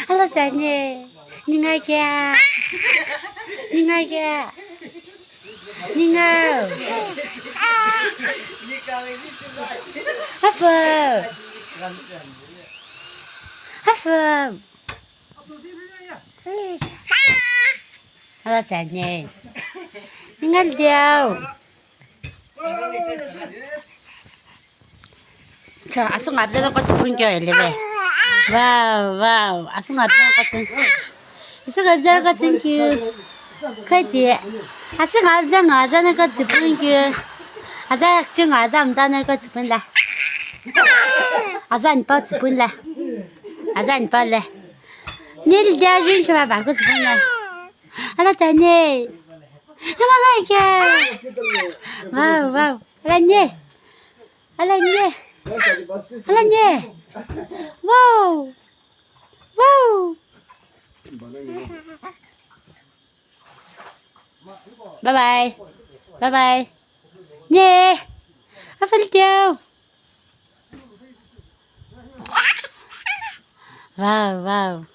Hello, Danny. Ninga kya? Ninga kya? Ninga. Hafum. Hafum. Hello, Danny. Ninga liao. 자, 아승 앞자는 꽃이 분겨 엘리베. 와우, 아승 앞자는 꽃은. 아승 앞자는 꽃은 그. 그지. 아승 앞자는 꽃이 분겨. 아자 좀 아자 안다는 꽃이 분라. 아자 안 빠지 분라. 아자 안 빨래. 내일 자준 좀 봐. 꽃이 분라. 하나 자네. 하나 이게. 와우. 하나님. 하나님. 하나님. 와우. 바이바이. 네. 아빠를요. 와우.